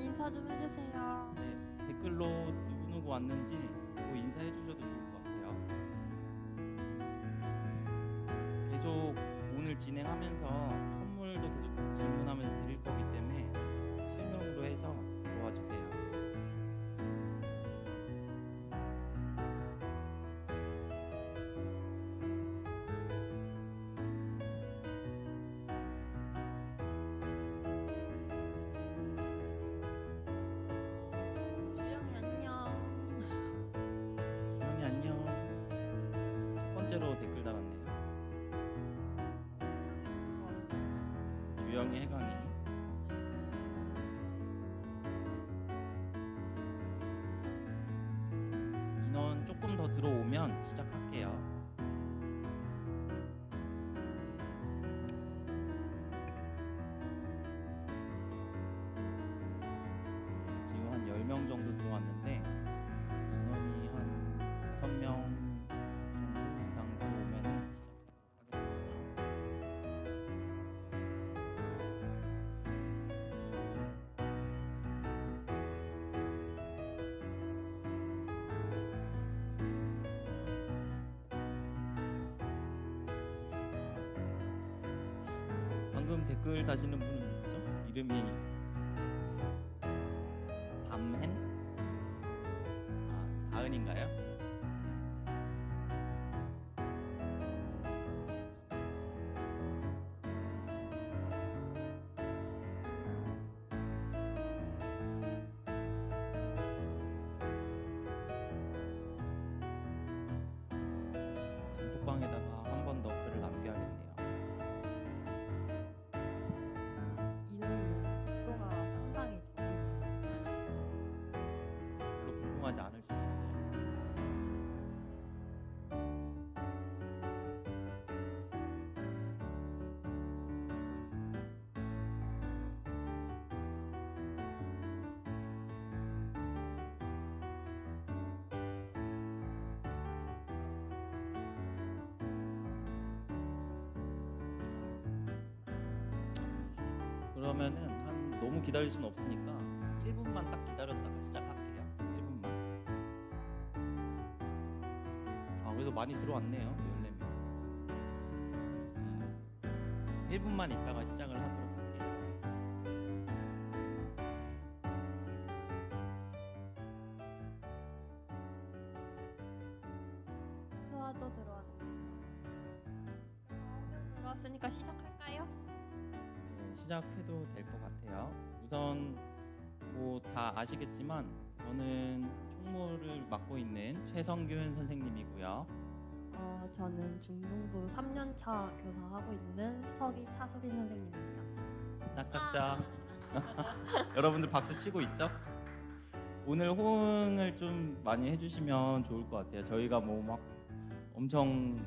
인사 좀 해주세요. 네, 댓글로 누구누구 왔는지 뭐 인사해 주셔도 좋을 것 같아요. 계속 오늘 진행하면서 선물도 계속 질문하면서 드릴 거기 때문에 실명으로 해서 도와주세요. 주영이 안녕. 주영이 안녕. 첫 번째로 댓글 달았네요. 주영이 해강이. 인원 조금 더 들어오면 시작할게요. 지금 한 10명 정도 들어왔는데 인원이 한 5명 정도 이상 들어오면 시작하겠습니다. 방금 댓글 다시는 분은 누구죠? 이름이 담hen? 아, 다은인가요? 단톡방에다가 한 번 더 글을 남겨야겠네요. 인원 속도가 상당히 더디네요. 별로 궁금하지 않을 수도 있어요. 그러면은 한 너무 기다릴 순 없으니까 1분만 딱 기다렸다가 시작할게요. 1분만. 아, 그래도 많이 들어왔네요. 14명. 1분만 있다가 시작을 하도록 할게요. 수아도 들어왔네요. 들어왔으니까 시작할까요? 네, 시작해도 될 것 같아요. 우선 뭐 다 아시겠지만 저는 총무를 맡고 있는 최성균 선생님이고요. 저는 중등부 3년차 교사하고 있는 서기 차수빈 선생님입니다. 짝짝짝. 여러분들 박수 치고 있죠? 오늘 호응을 좀 많이 해주시면 좋을 것 같아요. 저희가 뭐 막 엄청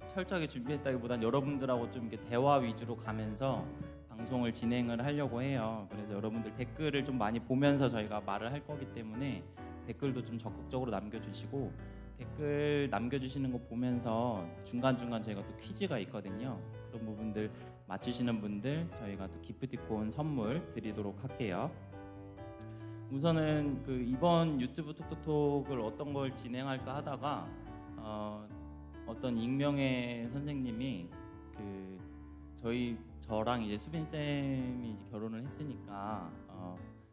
철저하게 준비했다기보단 여러분들하고 좀 이렇게 대화 위주로 가면서 방송을 진행을 하려고 해요. 그래서 여러분들 댓글을 좀 많이 보면서 저희가 말을 할 거기 때문에 댓글도 좀 적극적으로 남겨주시고, 댓글 남겨주시는 거 보면서 중간중간 저희가 또 퀴즈가 있거든요. 그런 부분들 맞추시는 분들 저희가 또 기프티콘 선물 드리도록 할게요. 우선은 그 이번 유튜브 톡톡톡을 어떤 걸 진행할까 하다가 어떤 익명의 선생님이 그 저랑 이제 수빈 쌤이 이제 결혼을 했으니까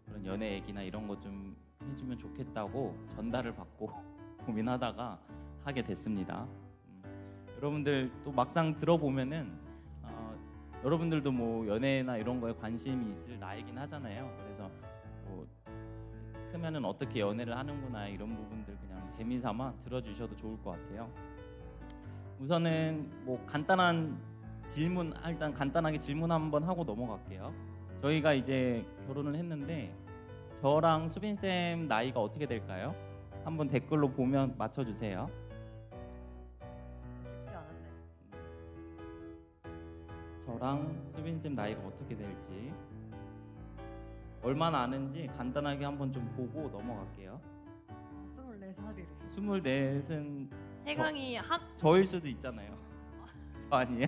그런 연애 얘기나 이런 거 좀 해주면 좋겠다고 전달을 받고 고민하다가 하게 됐습니다. 여러분들 또 막상 들어보면은 여러분들도 뭐 연애나 이런 거에 관심이 있을 나이긴 하잖아요. 그래서 뭐 크면은 어떻게 연애를 하는구나 이런 부분들 그냥 재미삼아 들어주셔도 좋을 것 같아요. 우선은 뭐 간단한 질문, 일단 간단하게 질문 한번 하고 넘어갈게요. 저희가 이제 결혼을 했는데 저랑 수빈 쌤 나이가 어떻게 될까요? 한번 댓글로 보면 맞춰주세요. 쉽지 않은데. 저랑 수빈 쌤 나이가 어떻게 될지, 얼마나 아는지 간단하게 한번 좀 보고 넘어갈게요. 24살이래. 24은 해강이 저일 수도 있잖아요. 저 아니에요?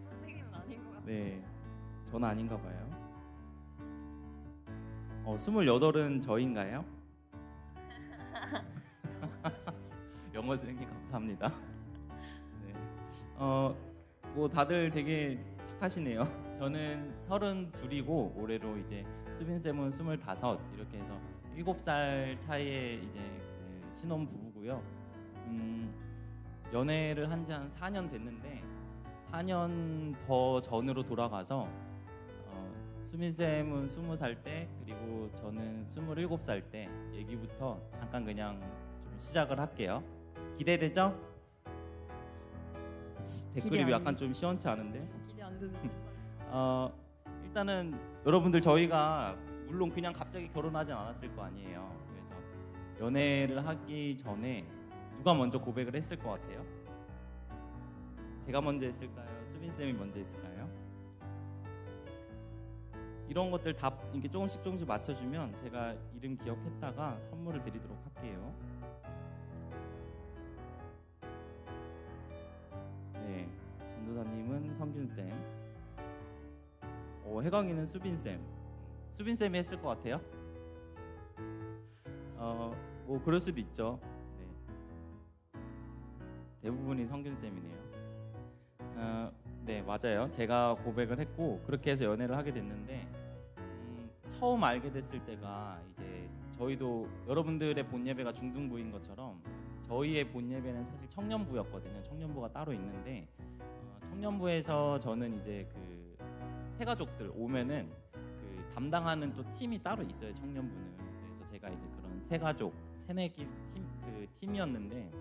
선생님은 아닌 것 같아. 네, 전 아닌가 봐요. 28은 저인가요? 영어 선생님 감사합니다. 네. 뭐 다들 되게 착하시네요. 저는 32이고 올해로 이제 수빈 쌤은 25 이렇게 해서 7살 차이의 이제 그 신혼 부부고요. 연애를 한 지 한 4년 됐는데 4년 더 전으로 돌아가서 수빈 쌤은 20살 때 그리고 저는 27살 때 얘기부터 잠깐 그냥 좀 시작을 할게요. 기대되죠? 댓글이 기대 안 약간 좀 시원치 않은데. 기대 안 되는 일단은 여러분들 저희가 물론 그냥 갑자기 결혼하진 않았을 거 아니에요. 그래서 연애를 하기 전에 누가 먼저 고백을 했을 것 같아요? 제가 먼저 했을까요? 수빈 쌤이 먼저 했을까요? 이런 것들 다 이렇게 조금씩 맞춰주면 제가 이름 기억했다가 선물을 드리도록 할게요. 네, 전도사님은 성균 쌤, 해광이는 수빈 쌤. 수빈 쌤이 했을 것 같아요. 뭐 그럴 수도 있죠. 네. 대부분이 성균 쌤이네요. 네, 맞아요. 제가 고백을 했고 그렇게 해서 연애를 하게 됐는데 처음 알게 됐을 때가 이제 저희도 여러분들의 본 예배가 중등부인 것처럼 저희의 본 예배는 사실 청년부였거든요. 청년부가 따로 있는데 청년부에서 저는 이제 그 새가족들 오면은 그 담당하는 또 팀이 따로 있어요. 청년부는. 그래서 제가 이제 그런 새가족 새내기 팀이었는데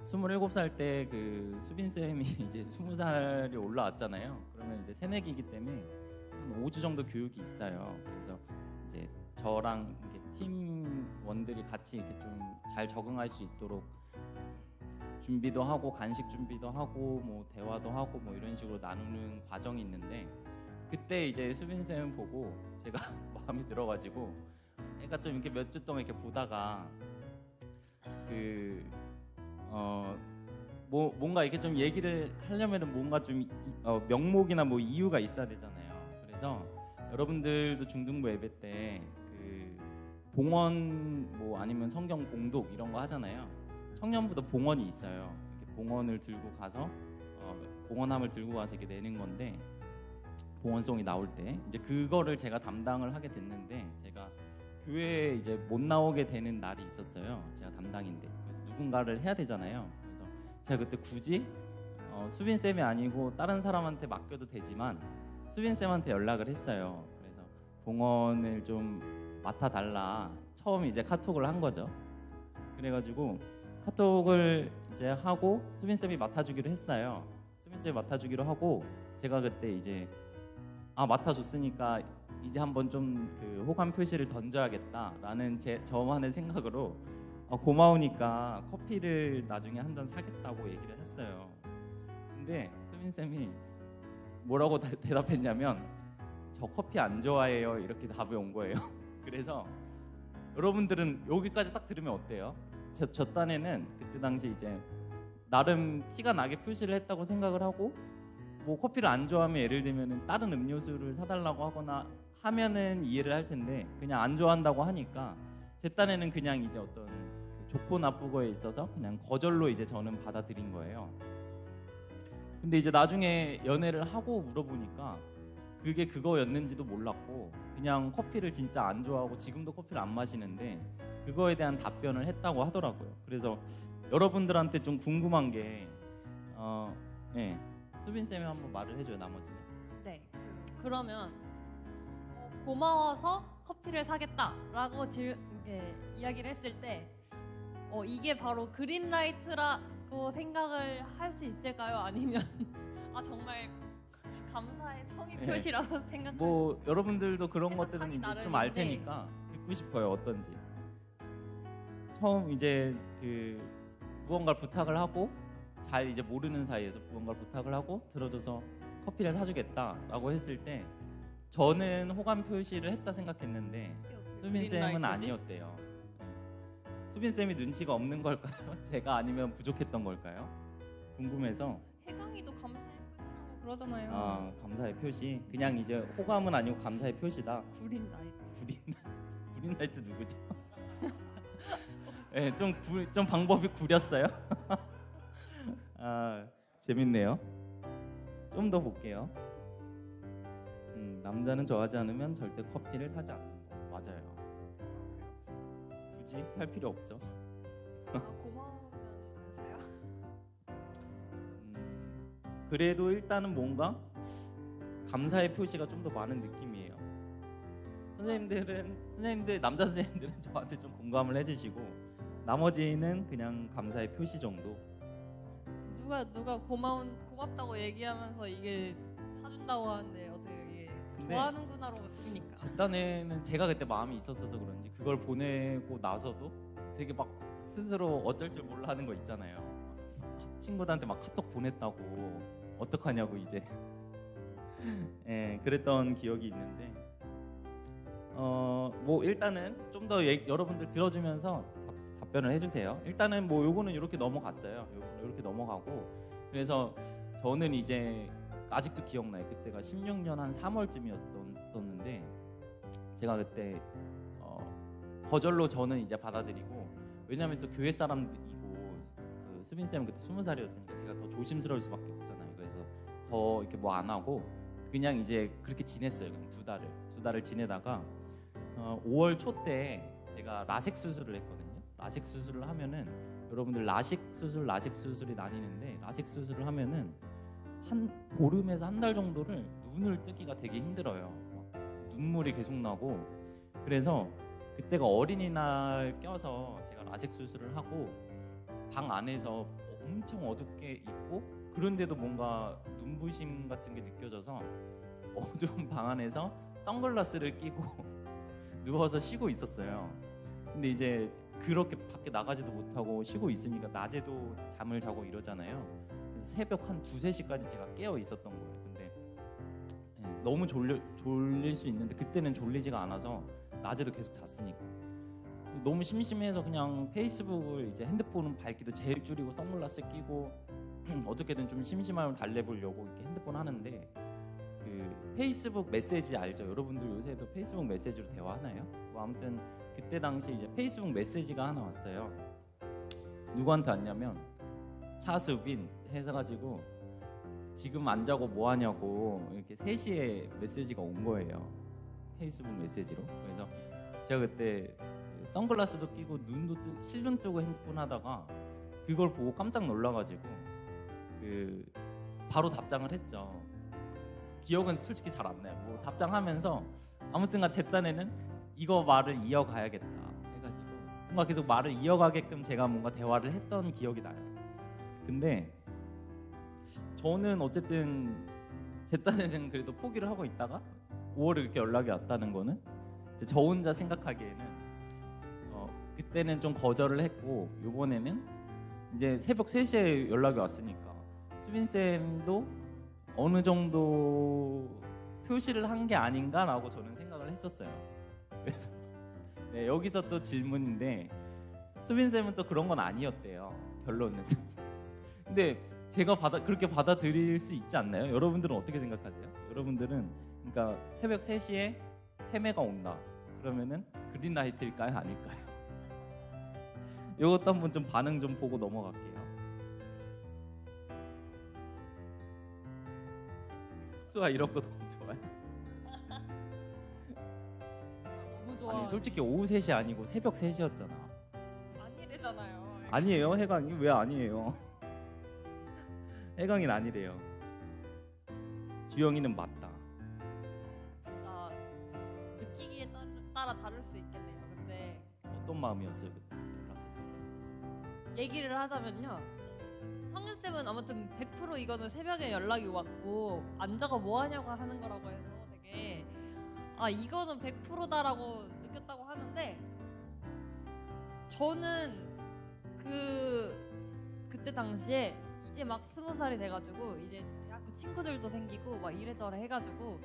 27살 때 그 수빈 쌤이 이제 20살이 올라왔잖아요. 그러면 이제 새내기이기 때문에 한 5주 정도 교육이 있어요. 그래서 이제 저랑 이렇게 팀원들이 같이 이렇게 좀 잘 적응할 수 있도록 준비도 하고 간식 준비도 하고 뭐 대화도 하고 뭐 이런 식으로 나누는 과정이 있는데 그때 이제 수빈 쌤 보고 제가 마음에 들어가지고 애가 좀 이렇게 몇 주 동안 이렇게 보다가 뭔가 이렇게 좀 얘기를 하려면은 뭔가 좀 명목이나 뭐 이유가 있어야 되잖아요. 그래서 여러분들도 중등부 예배 때 그 봉헌 뭐 아니면 성경 봉독 이런 거 하잖아요. 청년부도 봉헌이 있어요. 이렇게 봉헌을 들고 가서 봉헌함을 들고 가서 이렇게 내는 건데 봉헌송이 나올 때 이제 그거를 제가 담당을 하게 됐는데 제가 교회에 이제 못 나오게 되는 날이 있었어요. 제가 담당인데 그래서 누군가를 해야 되잖아요. 그래서 제가 그때 굳이 수빈 쌤이 아니고 다른 사람한테 맡겨도 되지만 수빈 쌤한테 연락을 했어요. 그래서 봉헌을 좀 맡아달라. 처음 이제 카톡을 한 거죠. 그래가지고 카톡을 이제 하고 수빈 쌤이 맡아주기로 했어요. 수빈 쌤이 맡아주기로 하고 제가 그때 이제 맡아줬으니까 이제 한번 좀 그 호감 표시를 던져야겠다라는 저만의 생각으로 고마우니까 커피를 나중에 한 잔 사겠다고 얘기를 했어요. 근데 수빈 쌤이 뭐라고 대답했냐면 저 커피 안 좋아해요 이렇게 답이 온 거예요. 그래서 여러분들은 여기까지 딱 들으면 어때요? 저 딴에는 그때 당시 이제 나름 티가 나게 표시를 했다고 생각을 하고 뭐 커피를 안 좋아하면 예를 들면 다른 음료수를 사달라고 하거나 하면은 이해를 할 텐데 그냥 안 좋아한다고 하니까 제 딴에는 그냥 이제 어떤 그 좋고 나쁘고에 있어서 그냥 거절로 이제 저는 받아들인 거예요. 근데 이제 나중에 연애를 하고 물어보니까 그게 그거였는지도 몰랐고 그냥 커피를 진짜 안 좋아하고 지금도 커피를 안 마시는데 그거에 대한 답변을 했다고 하더라고요. 그래서 여러분들한테 좀 궁금한 게 네. 수빈 쌤이 한번 말을 해줘요. 나머지는. 네. 그러면 고마워서 커피를 사겠다라고 이야기를 했을 때 이게 바로 그린라이트라고 생각을 할 수 있을까요? 아니면 정말 감사의 성의 네. 표시라고 생각할 뭐 여러분들도 그런 해석하기 것들은 이제 좀 알 나름인데. 테니까 듣고 싶어요. 어떤지. 처음 이제 그 무언가를 부탁을 하고 잘 이제 모르는 사이에서 무언가를 부탁을 하고 들어줘서 커피를 사주겠다라고 했을 때 저는 호감 표시를 했다 생각했는데 수빈 쌤은 아니었대요. 네. 수빈 쌤이 눈치가 없는 걸까요? 제가 아니면 부족했던 걸까요? 궁금해서. 해강이도 감사의 표시라고 그러잖아요. 감사의 표시. 그냥 이제 호감은 아니고 감사의 표시다. 그린라이트. 그린라이트 누구죠? 네, 좀 방법이 구렸어요. 아, 재밌네요. 좀 더 볼게요. 남자는 좋아하지 않으면 절대 커피를 사지 않는다. 맞아요. 굳이 살 필요 없죠. 고마우면 보세요. 그래도 일단은 뭔가 감사의 표시가 좀 더 많은 느낌이에요. 남자 선생님들은 저한테 좀 공감을 해주시고 나머지는 그냥 감사의 표시 정도. 누가 고맙다고 얘기하면서 이게 사준다고 하는데 어떻게 이게 근데 좋아하는구나로 느끼니까. 제 딴에는 제가 그때 마음이 있었어서 그런지 그걸 보내고 나서도 되게 막 스스로 어쩔 줄 몰라 하는 거 있잖아요. 친구들한테 막 카톡 보냈다고 어떡하냐고 이제 예, 그랬던 기억이 있는데 뭐 일단은 좀 더 여러분들 들어주면서 답변을 해주세요. 일단은 뭐 요거는 이렇게 넘어갔어요. 이렇게 넘어가고 그래서 저는 이제 아직도 기억나요. 그때가 16년 한 3월쯤이었었는데 제가 그때 거절로 저는 이제 받아들이고 왜냐하면 또 교회 사람이고 그 수빈 쌤은 그때 20살이었으니까 제가 더 조심스러울 수밖에 없잖아요. 그래서 더 이렇게 뭐 안 하고 그냥 이제 그렇게 지냈어요. 그냥 두 달을 지내다가 5월 초 때 제가 라섹 수술을 했거든요. 라섹 수술을 하면은 여러분들 라식 수술이 나뉘는데 라섹 수술을 하면은 한 보름에서 한 달 정도를 눈을 뜨기가 되게 힘들어요. 눈물이 계속 나고 그래서 그때가 어린이날 껴서 제가 라섹 수술을 하고 방 안에서 엄청 어둡게 있고 그런데도 뭔가 눈부심 같은 게 느껴져서 어두운 방 안에서 선글라스를 끼고 누워서 쉬고 있었어요. 근데 이제 그렇게 밖에 나가지도 못하고 쉬고 있으니까 낮에도 잠을 자고 이러잖아요. 그래서 새벽 한 2-3시까지 제가 깨어 있었던 거예요. 근데 너무 졸릴 수 있는데 그때는 졸리지가 않아서 낮에도 계속 잤으니까 너무 심심해서 그냥 페이스북을 이제 핸드폰은 밝기도 제일 줄이고 선글라스 끼고 어떻게든 좀 심심함을 달래보려고 이렇게 핸드폰 하는데 그 페이스북 메시지 알죠? 여러분들 요새도 페이스북 메시지로 대화하나요? 뭐 아무튼 그때 당시 이제 페이스북 메시지가 하나 왔어요. 누구한테 왔냐면 차수빈 해서가지고 지금 안 자고 뭐 하냐고 이렇게 3시에 메시지가 온 거예요. 페이스북 메시지로. 그래서 제가 그때 그 선글라스도 끼고 실눈 뜨고 핸드폰 하다가 그걸 보고 깜짝 놀라가지고 그 바로 답장을 했죠. 기억은 솔직히 잘 안 나요. 뭐 답장하면서 아무튼간 제 딴에는 이거 말을 이어가야겠다 해가지고 뭔가 계속 말을 이어가게끔 제가 뭔가 대화를 했던 기억이 나요. 근데 저는 어쨌든 제 딴에는 그래도 포기를 하고 있다가 5월에 이렇게 연락이 왔다는 거는 이제 저 혼자 생각하기에는 그때는 좀 거절을 했고 이번에는 이제 새벽 3시에 연락이 왔으니까 수빈 쌤도 어느 정도 표시를 한 게 아닌가라고 저는 생각을 했었어요. 그래서 네, 여기서 또 질문인데 수빈 쌤은 또 그런 건 아니었대요. 결론은. 근데 제가 그렇게 받아들일 수 있지 않나요? 여러분들은 어떻게 생각하세요? 여러분들은 그러니까 새벽 3시에 패매가 온다. 그러면은 그린라이트일까요? 아닐까요? 이것도 한번 좀 반응 좀 보고 넘어갈게요. 수아 이런 거 너무 좋아해? 너무 좋아. 아니 솔직히 오후 3시 아니고 새벽 3시였잖아. 아니래잖아요. 아니에요 해강이? 왜 아니에요? 해강이는 아니래요. 주영이는 맞다. 진짜 느끼기에 따라 다를 수 있겠네요. 근데 어떤 마음이었어요 그때 연락했을 때? 얘기를 하자면요. 성윤 쌤은 아무튼 100% 이거는 새벽에 연락이 왔고 안 자고 뭐 하냐고 하는 거라고 해서 되게 이거는 100%다라고 느꼈다고 하는데 저는 그때 당시에 이제 막 20살이 돼가지고 이제 대학교 친구들도 생기고 막 이래저래 해가지고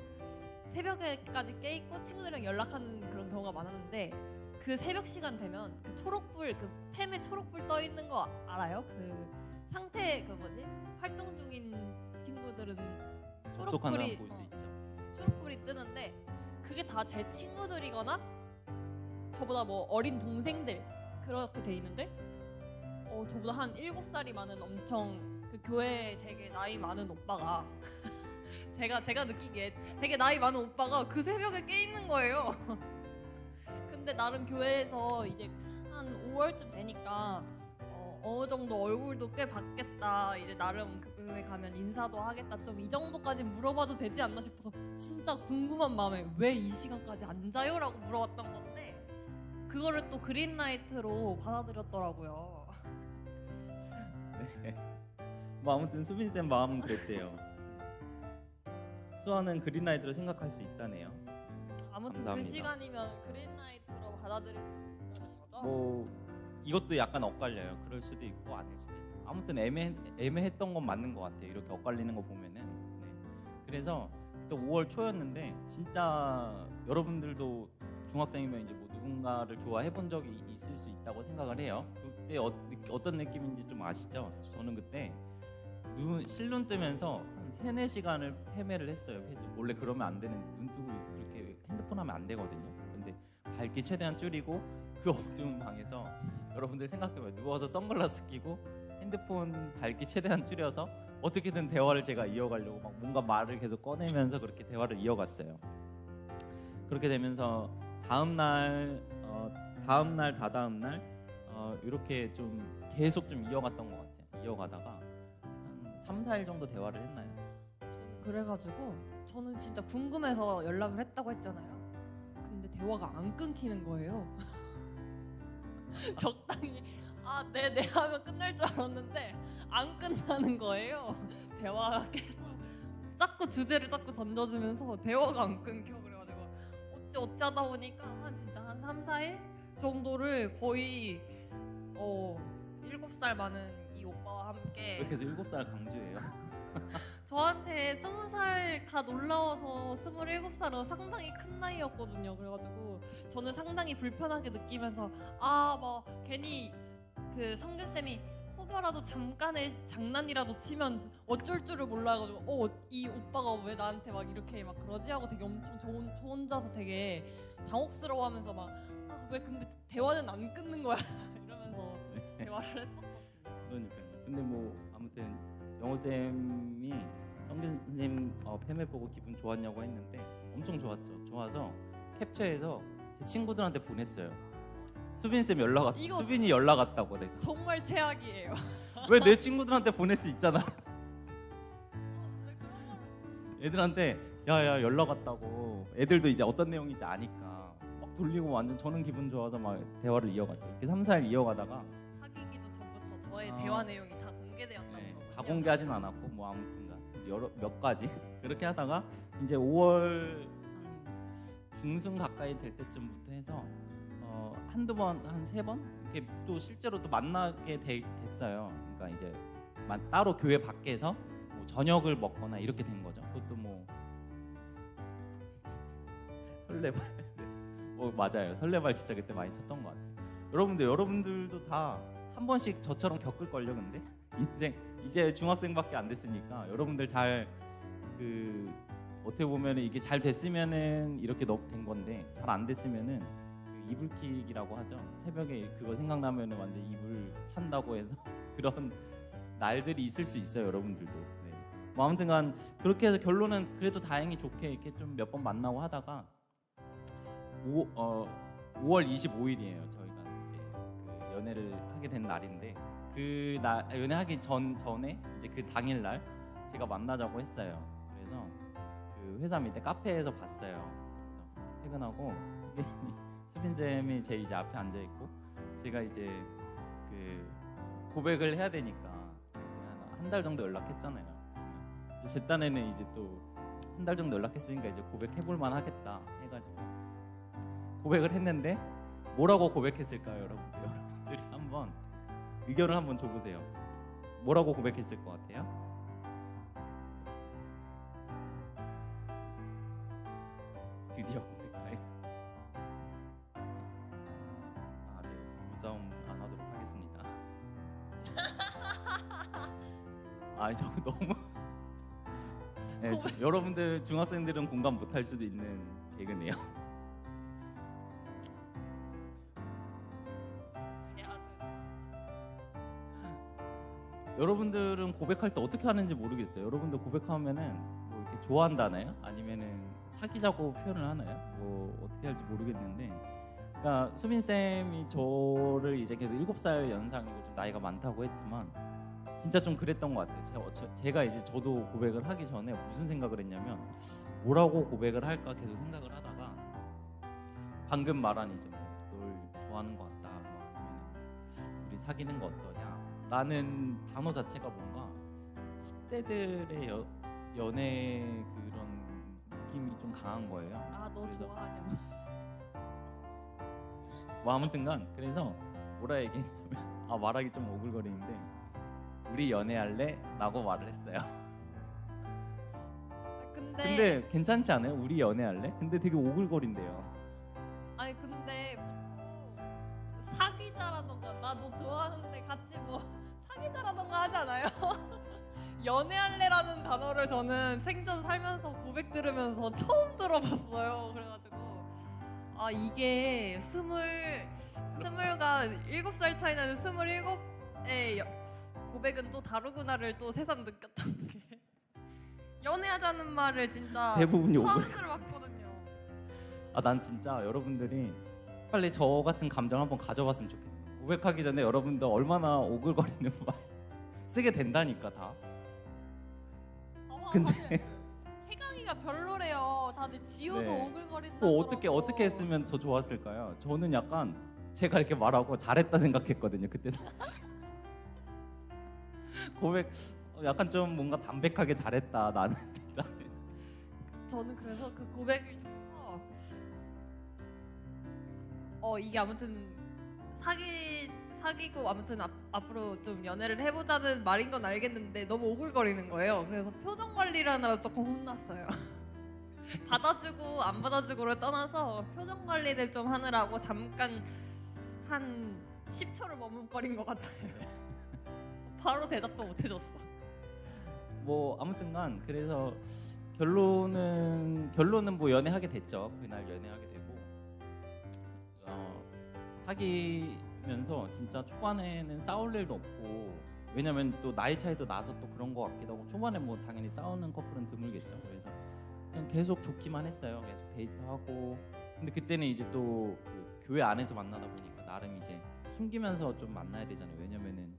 새벽에까지 깨 있고 친구들이랑 연락하는 그런 경우가 많았는데 그 새벽 시간 되면 그 초록불 그 팸에 초록불 떠 있는 거 알아요? 그 상태 그 뭐지 활동 중인 친구들은 접속하는 초록불이 볼 수 있죠. 초록불이 뜨는데 그게 다 제 친구들이거나 저보다 뭐 어린 동생들 그렇게 돼 있는데 저보다 한 7살이 많은 엄청 그 교회에 되게 나이 많은 오빠가 제가 느끼기에 되게 나이 많은 오빠가 그 새벽에 깨 있는 거예요. 근데 나름 교회에서 이제 한 5월쯤 되니까 어느 정도 얼굴도 꽤 봤겠다. 이제 나름 교회 가면 인사도 하겠다. 좀 이 정도까지 물어봐도 되지 않나 싶어서 진짜 궁금한 마음에 왜 이 시간까지 안 자요? 라고 물어봤던 건데 그거를 또 그린라이트로 받아들였더라고요. 네. 뭐 아무튼 수빈 쌤 마음은 그랬대요. 수아는 그린라이트로 생각할 수 있다네요. 아무튼 감사합니다. 그 시간이면 그린라이트로 받아들일 수 있는 거죠? 뭐 이것도 약간 엇갈려요. 그럴 수도 있고 아닐 수도 있고. 아무튼 애매했던 건 맞는 것 같아요. 이렇게 엇갈리는 거 보면은. 네. 그래서 그때 5월 초였는데 진짜 여러분들도 중학생이면 이제 뭐 누군가를 좋아해본 적이 있을 수 있다고 생각을 해요. 그때 어떤 느낌인지 좀 아시죠? 저는 그때 실눈 뜨면서 한 3-4시간을 헤매를 했어요. 그래서 원래 그러면 안 되는 눈 뜨고 그렇게 핸드폰 하면 안 되거든요. 근데 밝기 최대한 줄이고 그 어두운 방에서 여러분들 생각해봐요. 누워서 선글라스 끼고 핸드폰 밝기 최대한 줄여서 어떻게든 대화를 제가 이어가려고 막 뭔가 말을 계속 꺼내면서 그렇게 대화를 이어갔어요. 그렇게 되면서 다음날 이렇게 좀 계속 좀 이어갔던 것 같아요. 이어가다가 한 3-4일 정도 대화를 했나요? 저는 그래가지고 저는 진짜 궁금해서 연락을 했다고 했잖아요. 근데 대화가 안 끊기는 거예요. 적당히 네네 하면 끝날 줄 알았는데 안 끝나는 거예요. 대화가 계속 자꾸 주제를 자꾸 던져주면서 대화가 안 끊겨. 그래가지고 어쩌다 보니까 진짜 한 3-4일 정도를 거의 7살 많은 이 오빠와 함께 왜 계속 7살 강조해요? 저한테 20살 갓 올라와서 27살은 상당히 큰 나이였거든요. 그래가지고 저는 상당히 불편하게 느끼면서 막 괜히 그 성균쌤이 혹여라도 잠깐의 장난이라도 치면 어쩔 줄을 몰라가지고 이 오빠가 왜 나한테 막 이렇게 막 그러지 하고 되게 엄청 저 혼자서 되게 당혹스러워하면서 막 왜 근데 대화는 안 끊는 거야 이러면서 대화를 했었거든요. 그러니까요. 근데 뭐 아무튼 영호 쌤이 성균 선생님 팸을 보고 기분 좋았냐고 했는데 엄청 좋았죠. 좋아서 캡처해서 제 친구들한테 보냈어요. 수빈 쌤 이거- 수빈이 연락 왔다고 내가. 정말 최악이에요. 왜 내 친구들한테 보낼 수 있잖아. 왜 그런 걸 애들한테 야야 연락 왔다고. 애들도 이제 어떤 내용인지 아니까 막 돌리고 완전 저는 기분 좋아서 막 대화를 이어갔죠. 이렇게 3-4일 이어가다가 사귀기도 전부터 저의 아. 대화 내용이 다 공개되었다고. 네, 다 공개하진 않았고 뭐 아무튼간 몇 가지 그렇게 하다가 이제 5월 중순 가까이 될 때쯤부터 해서 한두 번, 한 3번 이렇게 또 실제로 또 만나게 됐어요. 그러니까 이제 따로 교회 밖에서 뭐 저녁을 먹거나 이렇게 된 거죠. 그것도 뭐 설레발 맞아요. 설레발 진짜 그때 많이 쳤던 것 같아요. 여러분들도 다 한 번씩 저처럼 겪을걸요. 근데 인생 이제 중학생밖에 안 됐으니까 여러분들 잘 어떻게 보면 이게 잘 됐으면은 이렇게 된 건데 잘 안 됐으면은 이불킥이라고 하죠. 새벽에 그거 생각나면은 완전 이불 찬다고 해서 그런 날들이 있을 수 있어요. 여러분들도. 네. 뭐 아무튼간 그렇게 해서 결론은 그래도 다행히 좋게 이렇게 좀 몇 번 만나고 하다가 5월 25일이에요. 저희가 이제 그 연애를 하게 된 날인데 그 날 연애하기 전에 이제 그 당일 날 제가 만나자고 했어요. 그래서 그 회사 밑에 카페에서 봤어요. 그래서 퇴근하고 수빈 쌤이 제 이제 앞에 앉아 있고 제가 이제 그 고백을 해야 되니까 한 달 정도 연락했잖아요. 이제 제 딴에는 이제 또 한 달 정도 연락했으니까 이제 고백해볼 만하겠다 해가지고 고백을 했는데 뭐라고 고백했을까요, 여러분들이 한번 의견을 한번 줘보세요. 뭐라고 고백했을 것 같아요? 드디어 고백 타임. 네, 부부싸움 안 하도록 하겠습니다. 저거 너무. 네, 여러분들 중학생들은 공감 못할 수도 있는 개그네요. 여러분들은 고백할 때 어떻게 하는지 모르겠어요. 여러분들 고백하면은 뭐 이렇게 좋아한다나요? 아니면은 사귀자고 표현을 하나요? 뭐 어떻게 할지 모르겠는데, 그러니까 수빈 쌤이 저를 이제 계속 7살 연상이고 좀 나이가 많다고 했지만 진짜 좀 그랬던 것 같아요. 제가 이제 저도 고백을 하기 전에 무슨 생각을 했냐면 뭐라고 고백을 할까 계속 생각을 하다가 방금 말한 이제 뭐 널 좋아하는 것 같다, 뭐 아니면 우리 사귀는 거 어떠냐라는 단어 자체가 뭔가 10대들의 연애 그런 느낌이 좀 강한 거예요. 아, 너 그래서 좋아하냐? 뭐 아무튼간 그래서 뭐라 얘기했냐면 말하기 좀 오글거리는데 우리 연애할래? 라고 말을 했어요. 근데 괜찮지 않아요? 우리 연애할래? 근데 되게 오글거린대요. 아니 근데 보통 사귀자라던가 나 너 좋아하는데 같이 뭐 사귀자라던가 하지 않아요? 연애할래라는 단어를 저는 생전 살면서 고백 들으면서 처음 들어봤어요. 그래가지고 이게 스물과 7살 차이 나는 27의 고백은 또 다르구나를 또 새삼 느꼈던 게 연애하자는 말을 진짜 대부분이 처음 오글. 들어봤거든요. 난 진짜 여러분들이 빨리 저 같은 감정 한번 가져봤으면 좋겠다. 고백하기 전에 여러분들 얼마나 오글거리는 말 쓰게 된다니까 다. 근데 해강이가 별로래요. 다들 지호도 네. 오글거린다. 어떻게 했으면 더 좋았을까요? 저는 약간 제가 이렇게 말하고 잘했다 생각했거든요. 그때 당시. 고백 약간 좀 뭔가 담백하게 잘했다 나는. 저는 그래서 그 고백을 통해서 이게 아무튼 사귀고 아무튼 앞으로 좀 연애를 해보자는 말인 건 알겠는데 너무 오글거리는 거예요. 그래서 표정 관리를 하느라 조금 혼났어요. 받아주고 안 받아주고를 떠나서 표정 관리를 좀 하느라고 잠깐 한 10초를 머뭇거린 것 같아요. 바로 대답도 못 해줬어. 뭐 아무튼간 그래서 결론은 뭐 연애하게 됐죠. 그날 연애하게 되고 사귀면서 진짜 초반에는 싸울 일도 없고, 왜냐면 또 나이 차이도 나서 또 그런 거 같기도 하고, 초반에 뭐 당연히 싸우는 커플은 드물겠죠. 그래서 그냥 계속 좋기만 했어요. 계속 데이트하고. 근데 그때는 이제 또 그 교회 안에서 만나다 보니까 나름 이제 숨기면서 좀 만나야 되잖아요. 왜냐면은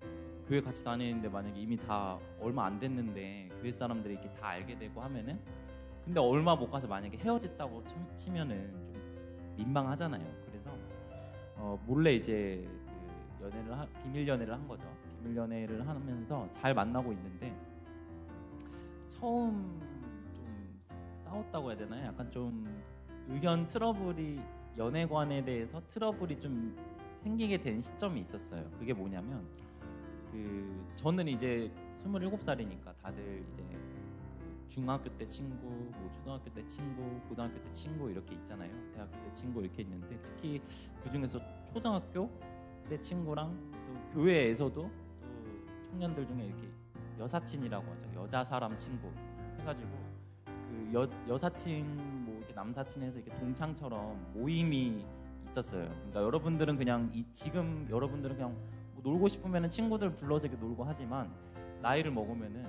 교회 같이 다니는데 만약에 이미 다 얼마 안 됐는데 교회 사람들이 이렇게 다 알게 되고 하면은, 근데 얼마 못 가서 만약에 헤어졌다고 치면은 좀 민망하잖아요. 그래서 몰래 이제 그 비밀 연애를 한 거죠. 비밀 연애를 하면서 잘 만나고 있는데 처음 좀 싸웠다고 해야 되나요? 약간 좀 의견 트러블이, 연애관에 대해서 트러블이 좀 생기게 된 시점이 있었어요. 그게 뭐냐면 저는 이제 27살이니까 다들 이제 중학교 때 친구, 뭐 초등학교 때 친구, 고등학교 때 친구 이렇게 있잖아요. 대학교 때 친구 이렇게 있는데, 특히 그 중에서 초등학교 때 친구랑 또 교회에서도 또 청년들 중에 이렇게 여사친이라고 하죠. 여자 사람 친구 해가지고 그 여사친 뭐 이렇게 남사친에서 이렇게 동창처럼 모임이 있었어요. 그러니까 여러분들은 그냥 지금 여러분들은 그냥 뭐 놀고 싶으면은 친구들 불러서 이렇게 놀고 하지만, 나이를 먹으면은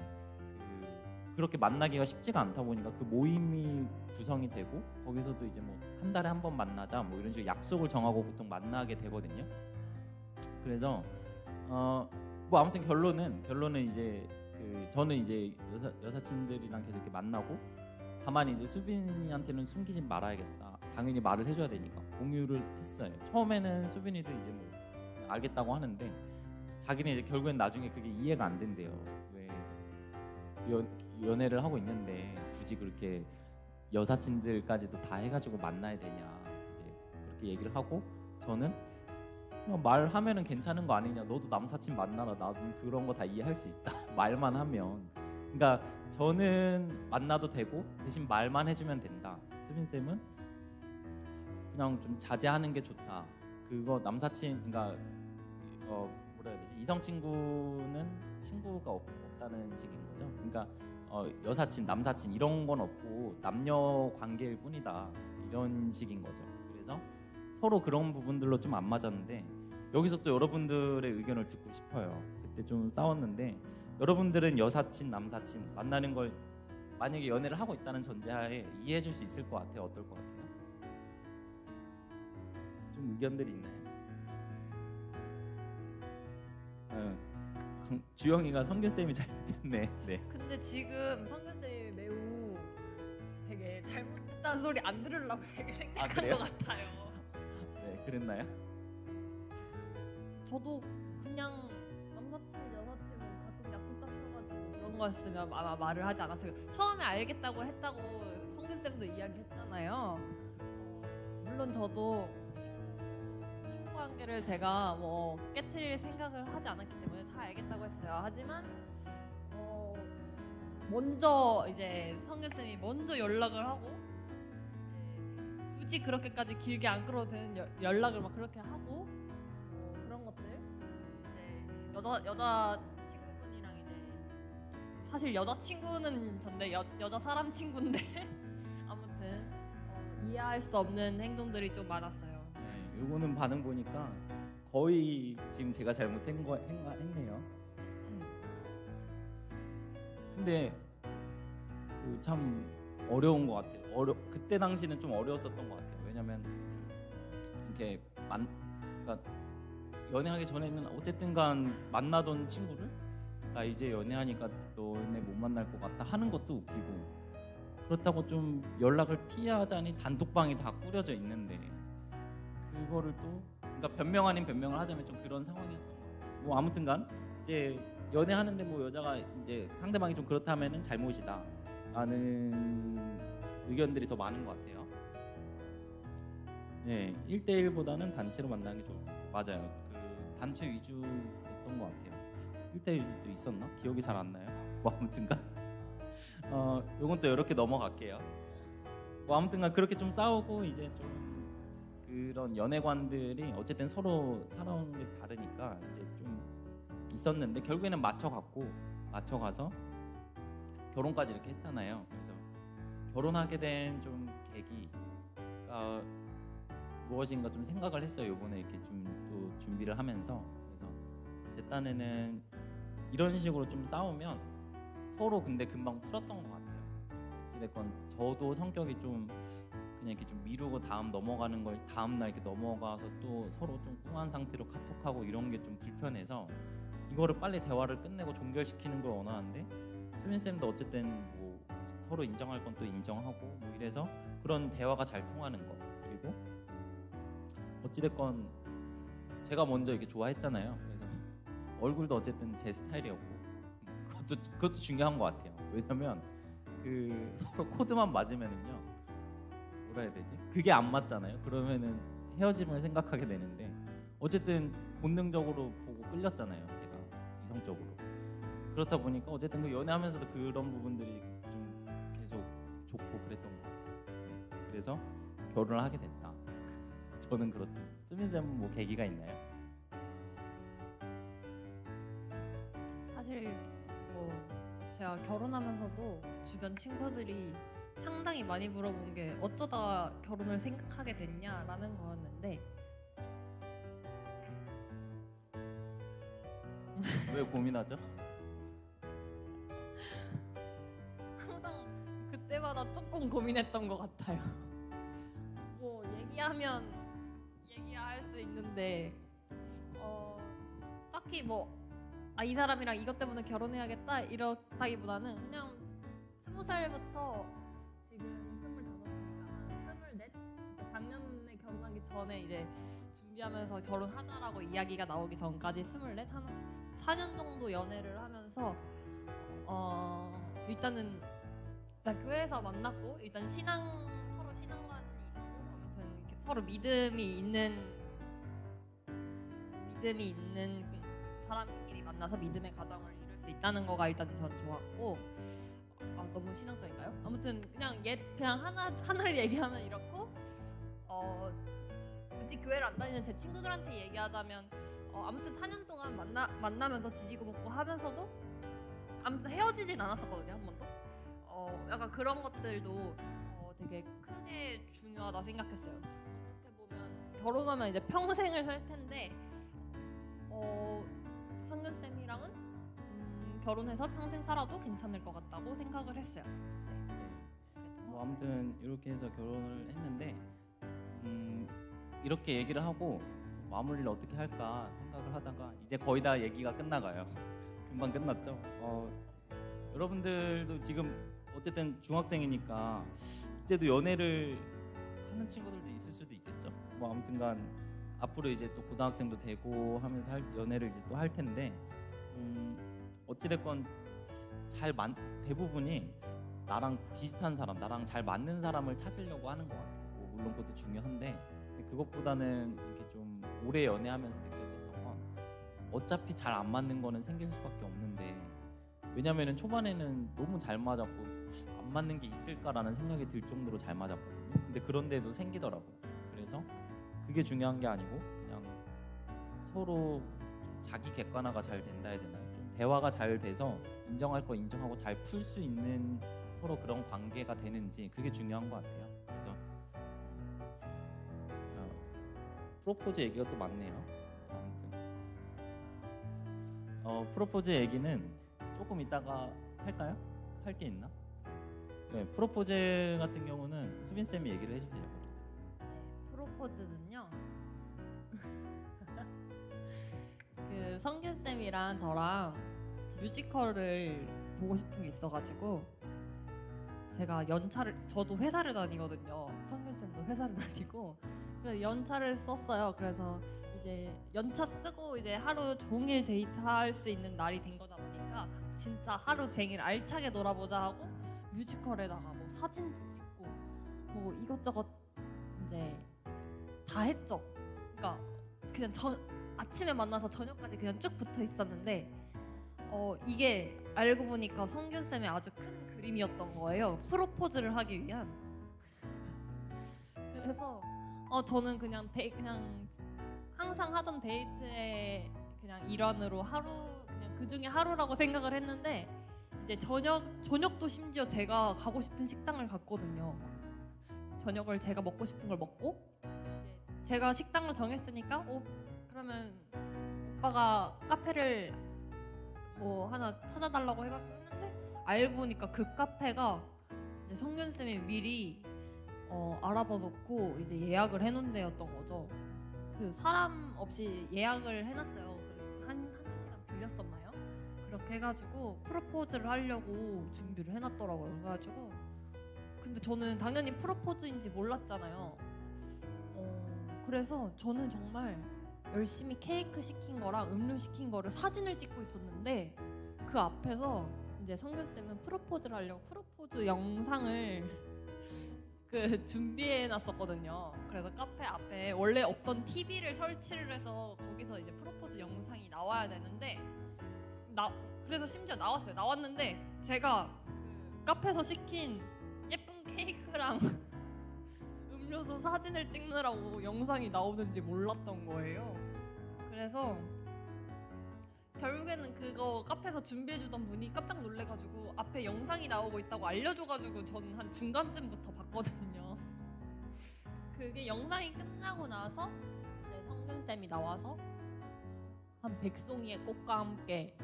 그렇게 만나기가 쉽지가 않다 보니까 그 모임이 구성이 되고, 거기서도 이제 뭐 한 달에 한 번 만나자 뭐 이런 식으로 약속을 정하고 보통 만나게 되거든요. 그래서 뭐 아무튼 결론은 이제 저는 이제 여사친들이랑 계속 이렇게 만나고, 다만 이제 수빈이한테는 숨기지 말아야겠다. 당연히 말을 해줘야 되니까 공유를 했어요. 처음에는 수빈이도 이제 뭐 알겠다고 하는데, 자기는 이제 결국엔 나중에 그게 이해가 안 된대요. 왜 연애를 하고 있는데 굳이 그렇게 여사친들까지도 다 해가지고 만나야 되냐, 이제 그렇게 얘기를 하고, 저는 그냥 말하면은 괜찮은 거 아니냐, 너도 남사친 만나라, 나는 그런 거 다 이해할 수 있다. 말만 하면. 그러니까 저는 만나도 되고 대신 말만 해주면 된다. 수빈 쌤은 그냥 좀 자제하는 게 좋다. 그거 남사친, 그러니까 뭐라 해야 되지, 이성 친구는 친구가 없다는 식인 거죠. 그러니까 여사친, 남사친 이런 건 없고 남녀 관계일 뿐이다. 이런 식인 거죠. 그래서 서로 그런 부분들로 좀 안 맞았는데 여기서 또 여러분들의 의견을 듣고 싶어요. 그때 좀 싸웠는데 여러분들은 여사친, 남사친 만나는 걸 만약에 연애를 하고 있다는 전제하에 이해해줄 수 있을 것 같아요. 어떨 것 같아요? 좀 의견들이 있나요? 주영이가 성균 쌤이 잘못했네. 네. 근데 지금 성균쌤이 매우 되게 잘못했다는 소리 안 들으려고 되게 생각한 그래요? 것 같아요. 네, 그랬나요? 저도 그냥 남사친, 여사친은 가끔 약속딱 펴가지고 그런 거였으면 아마 말을 하지 않았어요. 처음에 알겠다고 했다고 성균쌤도 이야기했잖아요. 물론 저도 친구 관계를 제가 뭐 깨트릴 생각을 하지 않았기 때문에 다 알겠다고 했어요. 하지만 먼저 이제 성균쌤이 먼저 연락을 하고 이제 굳이 그렇게까지 길게 안 끌어도 되는 연락을 막 그렇게 하고 그런 것들 이제 여자 친구분이랑 이제 사실 여자 친구는 전데 여자 사람 친구인데 아무튼 이해할 수 없는 행동들이 좀 많았어요. 네, 요거는 반응 보니까 거의 지금 제가 잘못한 거 했네요. 근데 그 참 어려운 것 같아요. 그때 당시는 좀 어려웠었던 것 같아요. 왜냐면 이렇게 그러니까 연애하기 전에는 어쨌든간 만나던 친구를 나 이제 연애하니까 너네 못 만날 것 같다 하는 것도 웃기고 그렇다고 좀 연락을 피하자니 단톡방이 다 꾸려져 있는데 그거를 또 그러니까 변명 아닌 변명을 하자면 좀 그런 상황이었던 것 같아요. 뭐 아무튼간 이제 연애하는데 뭐 여자가 이제 상대방이 좀 그렇다면은 잘못이다라는 의견들이 더 많은 것 같아요. 네, 1대1보다는 단체로 만나는 게 좋을 것 같아요. 맞아요. 그 단체 위주였던 것 같아요. 1대1도 있었나? 기억이 잘 안 나요. 뭐 아무튼간 요건 또 이렇게 넘어갈게요. 뭐 아무튼간 그렇게 좀 싸우고 이제 좀 그런 연애관들이 어쨌든 서로 살아오는 게 다르니까 이제 좀 있었는데 결국에는 맞춰가서 결혼까지 이렇게 했잖아요. 그래서 결혼하게 된 좀 계기가 무엇인가 좀 생각을 했어요. 이번에 이렇게 좀 또 준비를 하면서 그래서 제 딴에는 이런 식으로 좀 싸우면 서로 근데 금방 풀었던 것 같아요. 어찌됐건 저도 성격이 좀 그냥 이렇게 좀 미루고 다음 넘어가는 걸 다음 날 이렇게 넘어가서 또 서로 좀 꿍한 상태로 카톡하고 이런 게 좀 불편해서 이거를 빨리 대화를 끝내고 종결시키는 걸 원하는데 수민 쌤도 어쨌든 뭐 서로 인정할 건 또 인정하고 뭐 이래서 그런 대화가 잘 통하는 거 그리고 어찌됐건 제가 먼저 이렇게 좋아했잖아요. 그래서 얼굴도 어쨌든 제 스타일이었고 그것도 중요한 것 같아요. 왜냐면 그 서로 코드만 맞으면은요 뭐라 해야 되지? 그게 안 맞잖아요. 그러면은 헤어짐을 생각하게 되는데 어쨌든 본능적으로 보고 끌렸잖아요. 제가 이성적으로 그렇다 보니까 어쨌든 그 연애하면서도 그런 부분들이 좀 계속 좋고 그랬던 것 같아요. 네. 그래서 결혼을 하게 됐다. 저는 그렇습니다. 수민 쌤은 뭐 계기가 있나요? 사실 뭐 제가 결혼하면서도 주변 친구들이 상당히 많이 물어본 게 어쩌다 결혼을 생각하게 됐냐라는 거였는데 왜 고민하죠? 항상 그때마다 조금 고민했던 것 같아요. 뭐 얘기하면 얘기할 수 있는데 딱히 뭐 이 사람이랑 이것 때문에 결혼해야겠다 이렇다기보다는 그냥 20살부터 지금 25이니까 24, 작년에 결혼하기 전에 이제 준비하면서 결혼하자라고 이야기가 나오기 전까지 24, 한 4년 정도 연애를 하면서 일단은 교회에서 만났고 일단 서로 신앙관이 있고 아무튼 이렇게 서로 믿음이 있는 사람끼리 만나서 믿음의 가정을 이룰 수 있다는 거가 일단 전 좋았고 너무 신앙적인가요? 아무튼 그냥 하나를 얘기하면 이렇고 굳이 교회를 안 다니는 제 친구들한테 얘기하자면 아무튼 4년 동안 만나면서 지지고 볶고 하면서도 아무튼 헤어지진 않았었거든요 한 번도. 약간 그런 것들도 되게 크게 중요하다 생각했어요. 어떻게 보면 결혼하면 이제 평생을 살 텐데 성균 쌤이랑은 결혼해서 평생 살아도 괜찮을 것 같다고 생각을 했어요. 뭐 아무튼 이렇게 해서 결혼을 했는데 이렇게 얘기를 하고 마무리를 어떻게 할까 생각을 하다가 이제 거의 다 얘기가 끝나가요. 금방 끝났죠. 여러분들도 지금 어쨌든 중학생이니까 이제도 연애를 하는 친구들도 있을 수도 있겠죠. 뭐 아무튼간 앞으로 이제 또 고등학생도 되고 하면서 연애를 이제 또 할 텐데 어찌됐건 대부분이 나랑 비슷한 사람, 나랑 잘 맞는 사람을 찾으려고 하는 것 같아요. 뭐 물론 그것도 중요한데 그것보다는 이렇게 좀 오래 연애하면서 느꼈었던 건 어차피 잘 안 맞는 거는 생길 수밖에 없는데 왜냐면은 초반에는 너무 잘 맞았고 안 맞는 게 있을까라는 생각이 들 정도로 잘 맞았거든요. 근데 그런데도 생기더라고요. 그래서 그게 중요한 게 아니고 그냥 서로 좀 자기 객관화가 잘 된다 해야 되나요? 좀 대화가 잘 돼서 인정할 거 인정하고 잘 풀 수 있는 서로 그런 관계가 되는지 그게 중요한 것 같아요. 그래서 자, 프로포즈 얘기가 또 많네요. 아무튼 프로포즈 얘기는 조금 이따가 할까요? 할 게 있나? 네, 프로포즈 같은 경우는 수빈 쌤이 얘기를 해주세요. 네, 프로포즈는요. 그 성균 쌤이랑 저랑 뮤지컬을 보고 싶은 게 있어가지고 제가 저도 회사를 다니거든요. 성균 쌤도 회사를 다니고 그래서 연차를 썼어요. 그래서 이제 연차 쓰고 이제 하루 종일 데이트할 수 있는 날이 된 거다 보니까 진짜 하루 종일 알차게 놀아보자 하고 뮤지컬에다가 뭐 사진도 찍고 뭐 이것저것 이제 다 했죠. 그러니까 그냥 아침에 만나서 저녁까지 그냥 쭉 붙어 있었는데 이게 알고 보니까 성균 쌤의 아주 큰 그림이었던 거예요. 프로포즈를 하기 위한. 그래서 저는 그냥 항상 하던 데이트의 그냥 일환으로 그냥 그 중에 하루라고 생각을 했는데 이제 저녁도 심지어 제가 가고 싶은 식당을 갔거든요. 저녁을 제가 먹고 싶은 걸 먹고 이제 제가 식당을 정했으니까 그러면 오빠가 카페를 뭐 하나 찾아달라고 해가지고 했는데 알고 보니까 그 카페가 이제 성균 쌤이 미리 알아봐 놓고 이제 예약을 해놓은 데였던 거죠. 그 사람 없이 예약을 해놨어요. 한두 시간 빌렸었나요? 그렇게 해가지고 프로포즈를 하려고 준비를 해놨더라고요. 그래가지고 근데 저는 당연히 프로포즈인지 몰랐잖아요. 그래서 저는 정말 열심히 케이크 시킨 거랑 음료 시킨 거를 사진을 찍고 있었는데 그 앞에서 이제 성균 쌤은 프로포즈를 하려고 프로포즈 영상을 준비해 놨었거든요. 그래서 카페 앞에 원래 없던 TV를 설치를 해서 거기서 이제 프로포즈 영상이 나와야 되는데 그래서 심지어 나왔는데 제가 그 카페에서 시킨 예쁜 케이크랑 음료수 사진을 찍느라고 영상이 나오는지 몰랐던 거예요. 그래서 결국에는 그거 카페에서 준비해주던 분이 깜짝 놀래가지고 앞에 영상이 나오고 있다고 알려줘가지고 저는 한 중간쯤부터 봤거든요. 그게 영상이 끝나고 나서 이제 성균 쌤이 나와서 한 100송이의 꽃과 함께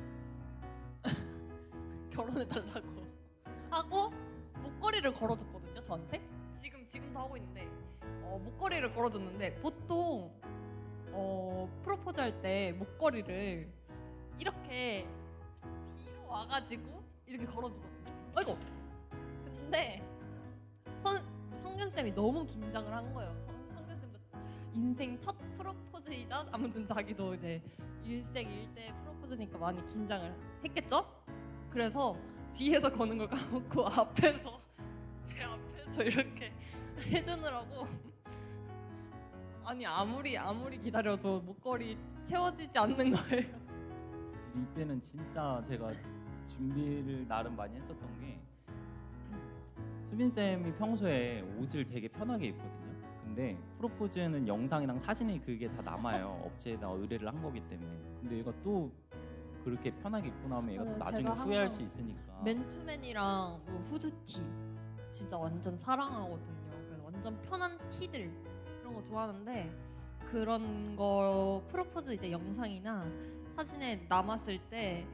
결혼해달라고 하고 목걸이를 걸어줬거든요. 저한테 지금도 하고 있는데 목걸이를 걸어줬는데 보통 프로포즈 할 때 목걸이를 이렇게 뒤로 와가지고 이렇게 걸어주거든요. 아이고. 근데 성균 쌤이 너무 긴장을 한 거예요. 성균 쌤도 인생 첫 프로포즈이자 아무튼 자기도 이제 일생일대 프로포즈니까 많이 긴장을 했겠죠? 그래서 뒤에서 거는 걸 까먹고 앞에서 제 앞에서 이렇게 해주느라고 아니 아무리 기다려도 목걸이 채워지지 않는 거예요. 이때는 진짜 제가 준비를 나름 많이 했었던 게 수빈 쌤이 평소에 옷을 되게 편하게 입거든요. 근데 프로포즈는 영상이랑 사진이 그게 다 남아요. 업체에다 의뢰를 한 거기 때문에. 근데 얘가 또 그렇게 편하게 입고 나면 얘가 또 나중에 제가 후회할 수 있으니까. 맨투맨이랑 뭐 후드티 진짜 완전 사랑하거든요. 그래서 완전 편한 티들 그런 거 좋아하는데 그런 거 프로포즈 이제 영상이나 사진에 남았을 때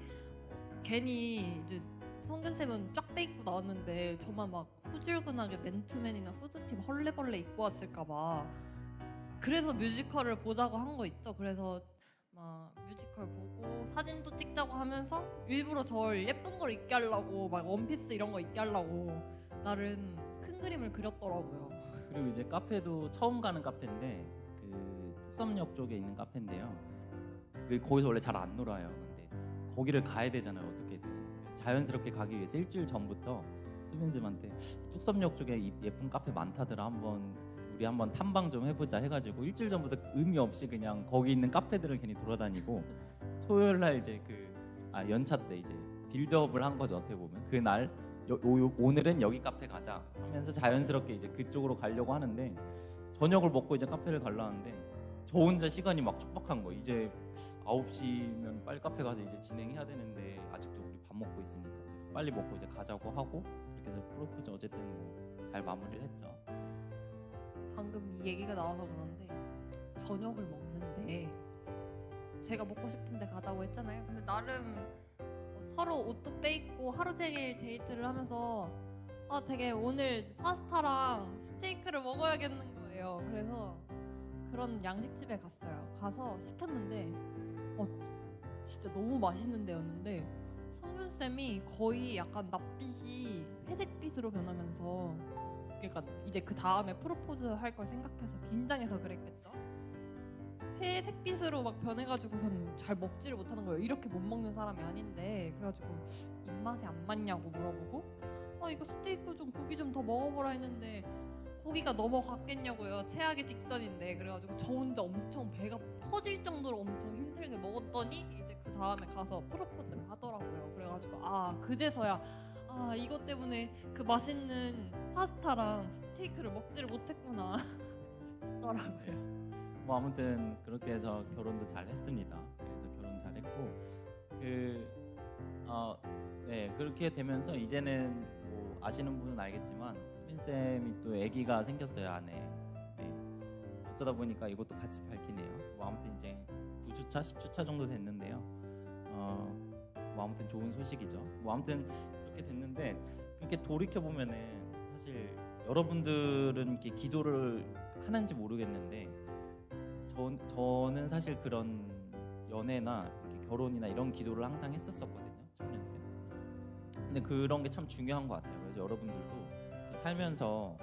괜히 이제 성균 쌤은 쫙 빼입고 나왔는데 저만 막 후줄근하게 맨투맨이나 후드티 헐레벌레 입고 왔을까봐 그래서 뮤지컬을 보자고 한 거 있죠. 그래서 막 뮤지컬 보고 사진도 찍자고 하면서 일부러 절 예쁜 걸 입게 하려고 막 원피스 이런 거 입게 하려고 나름 큰 그림을 그렸더라고요. 그리고 이제 카페도 처음 가는 카페인데 그 뚝섬역 쪽에 있는 카페인데요. 거기서 원래 잘 안 놀아요. 근데 거기를 가야 되잖아요. 어떻게든 자연스럽게 가기 위해서 일주일 전부터 수빈쌤한테 뚝섬역 쪽에 예쁜 카페 많다더라. 우리 한번 탐방 좀 해보자 해가지고 일주일 전부터 의미 없이 그냥 거기 있는 카페들을 괜히 돌아다니고 토요일 날 이제 연차 때 이제 빌드업을 한 거죠. 어떻게 보면 그날 오늘은 여기 카페 가자 하면서 자연스럽게 이제 그쪽으로 가려고 하는데 저녁을 먹고 이제 카페를 가려는데 저 혼자 시간이 막 촉박한 거. 이제 9시면 빨리 카페 가서 이제 진행해야 되는데 아직도 우리 밥 먹고 있으니까 그래서 빨리 먹고 이제 가자고 하고 그렇게 해서 프로포즈 어쨌든 뭐 잘 마무리를 했죠. 방금 이 얘기가 나와서 그런데 저녁을 먹는데 제가 먹고 싶은데 가자고 했잖아요. 근데 나름 서로 옷도 빼입고 하루 종일 데이트를 하면서 되게 오늘 파스타랑 스테이크를 먹어야겠는 거예요. 그래서 그런 양식집에 갔어요. 가서 시켰는데 진짜 너무 맛있는 데였는데 성균 쌤이 거의 약간 낯빛이 회색빛으로 변하면서 그러니까 이제 그 다음에 프로포즈 할 걸 생각해서 긴장해서 그랬겠죠. 회색빛으로 막 변해가지고선 잘 먹지를 못하는 거예요. 이렇게 못 먹는 사람이 아닌데 그래가지고 입맛에 안 맞냐고 물어보고 이거 스테이크 좀 고기 좀 더 먹어보라 했는데 고기가 넘어갔겠냐고요. 체하기 직전인데 그래가지고 저 혼자 엄청 배가 터질 정도로 엄청 힘들게 먹었더니 이제 그 다음에 가서 프로포즈를 하더라고요. 그래가지고 그제서야 이것 때문에 그 맛있는 파스타랑 스테이크를 먹지를 못했구나 싶더라고요. 뭐 아무튼 그렇게 해서 결혼도 잘 했습니다. 그래서 결혼 잘했고 네 그렇게 되면서 이제는 뭐 아시는 분은 알겠지만 수빈 쌤이 또 아기가 생겼어요 안에. 네. 어쩌다 보니까 이것도 같이 밝히네요. 뭐 아무튼 이제 9주차 10주차 정도 됐는데요. 뭐 아무튼 좋은 소식이죠. 뭐 아무튼 그렇게 됐는데 그렇게 돌이켜 보면은 사실 여러분들은 이렇게 기도를 하는지 모르겠는데 저는 사실 그런 연애나 이렇게 결혼이나 이런 기도를 항상 했었거든요. 청년 때. 근데 그런 게 참 중요한 것 같아요. 그래서 여러분들도 살면서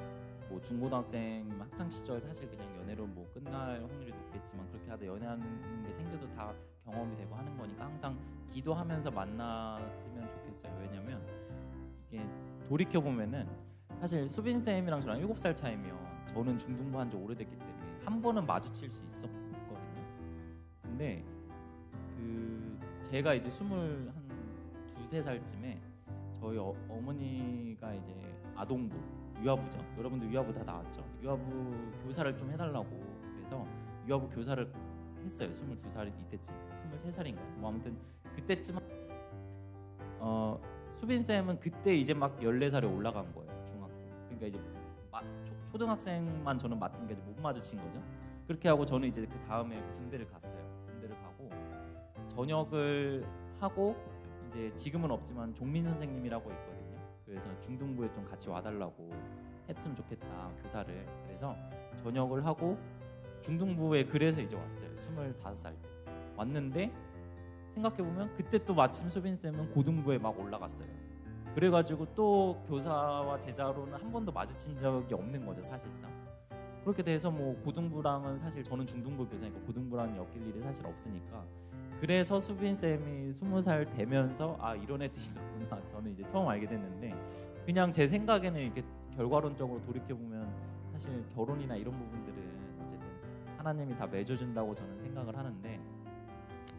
뭐 중고등학생 학창 시절 사실 그냥 연애로 뭐 끝날 확률이 높겠지만 그렇게 하다 연애하는 게 생겨도 다 경험이 되고 하는 거니까 항상 기도하면서 만났으면 좋겠어요. 왜냐면 이게 돌이켜 보면은 사실 수빈 쌤이랑 저랑 7살 차이면 저는 중등부 한 지 오래됐기 때문에 한 번은 마주칠 수 있었거든요. 근데 제가 이제 23살쯤에 저희 어머니가 이제 아동부 유아부죠. 여러분들 유아부 다 나왔죠. 유아부 교사를 좀 해달라고 그래서 유아부 교사를 했어요. 22살 이때쯤 23살인가 뭐 아무튼 그때쯤 수빈 쌤은 그때 이제 막 14살에 올라간 거예요. 중학생. 그러니까 이제 초등학생만 저는 맡으니까 이제 못 마주친 거죠. 그렇게 하고 저는 이제 그 다음에 군대를 갔어요. 군대를 가고 전역을 하고 이제 지금은 없지만 종민 선생님이라고 있거든요. 그래서 중등부에 좀 같이 와달라고 했으면 좋겠다 교사를. 그래서 전역을 하고 중등부에 그래서 이제 왔어요. 25살 때 왔는데 생각해보면 그때 또 마침 수빈 쌤은 고등부에 막 올라갔어요. 그래가지고 또 교사와 제자로는 한 번도 마주친 적이 없는 거죠 사실상. 그렇게 돼서 뭐 고등부랑은 사실 저는 중등부 교사니까 고등부랑 엮일 일이 사실 없으니까 그래서 수빈 쌤이 20살 되면서 이런 애도 있었구나 저는 이제 처음 알게 됐는데 그냥 제 생각에는 이렇게 결과론적으로 돌이켜 보면 사실 결혼이나 이런 부분들은 어쨌든 하나님이 다 맺어준다고 저는 생각을 하는데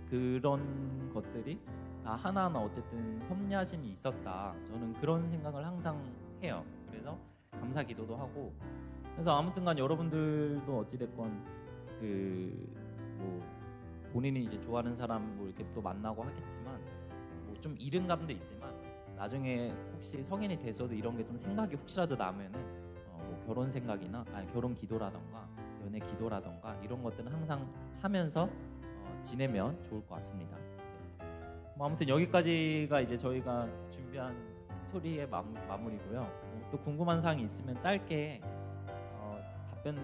그런 것들이 다 하나하나 어쨌든 섭리하심이 있었다. 저는 그런 생각을 항상 해요. 그래서 감사 기도도 하고 그래서 아무튼간 여러분들도 어찌됐건 뭐 본인이 이제 좋아하는 사람 뭐 이렇게 또 만나고 하겠지만 뭐 좀 이른 감도 있지만 나중에 혹시 성인이 돼서도 이런 게 좀 생각이 혹시라도 나면은 뭐 결혼 생각이나 결혼 기도라던가 연애 기도라던가 이런 것들은 항상 하면서 지내면 좋을 것 같습니다. 뭐 아무튼 여기까지가 이제 저희가 준비한 스토리의 마무리고요. 또 궁금한 사항이 있으면 짧게 답변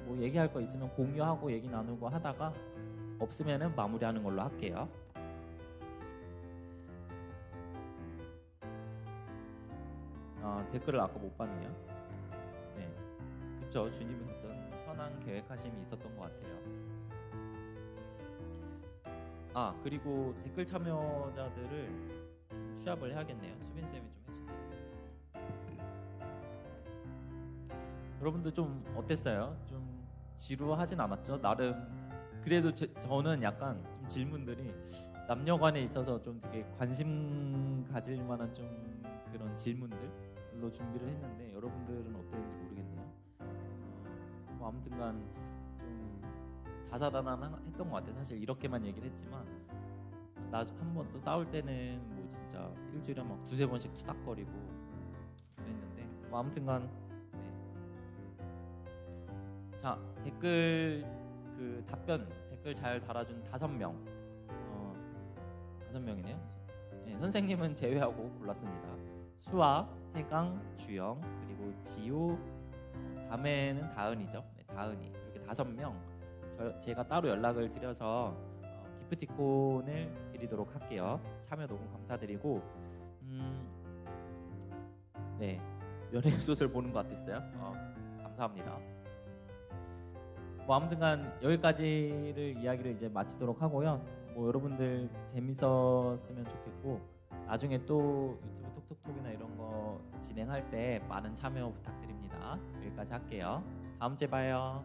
뭐 얘기할 거 있으면 공유하고 얘기 나누고 하다가 없으면은 마무리하는 걸로 할게요. 댓글을 아까 못 봤네요. 네, 그쵸. 주님이 어떤 선한 계획하심이 있었던 것 같아요. 그리고 댓글 참여자들을 좀 취합을 해야겠네요. 수빈 쌤이 좀 해주세요. 여러분들 좀 어땠어요? 좀 지루하진 않았죠? 나름 그래도 저는 약간 좀 질문들이 남녀간에 있어서 좀 되게 관심 가질 만한 좀 그런 질문들로 준비를 했는데 여러분들은 어땠는지 모르겠네요. 뭐 아무튼간 좀 다사다난했던 것 같아요. 사실 이렇게만 얘기를 했지만 나 한 번 또 싸울 때는 뭐 진짜 일주일에 막 두세 번씩 투닥거리고 그랬는데 뭐 아무튼간 자, 댓글 댓글 잘 달아준 5명 5명이네요. 네, 선생님은 제외하고 골랐습니다. 수아, 해강, 주영, 그리고 지호, 다음에는 다은이죠. 네, 다은이 이렇게 5명 제가 따로 연락을 드려서 기프티콘을 드리도록 할게요. 참여 너무 감사드리고 네, 연예소설 보는 거 어땠어요? 감사합니다. 뭐 아무튼간 여기까지를 이야기를 이제 마치도록 하고요. 뭐 여러분들 재밌었으면 좋겠고 나중에 또 유튜브 톡톡톡이나 이런 거 진행할 때 많은 참여 부탁드립니다. 여기까지 할게요. 다음 주에 봐요.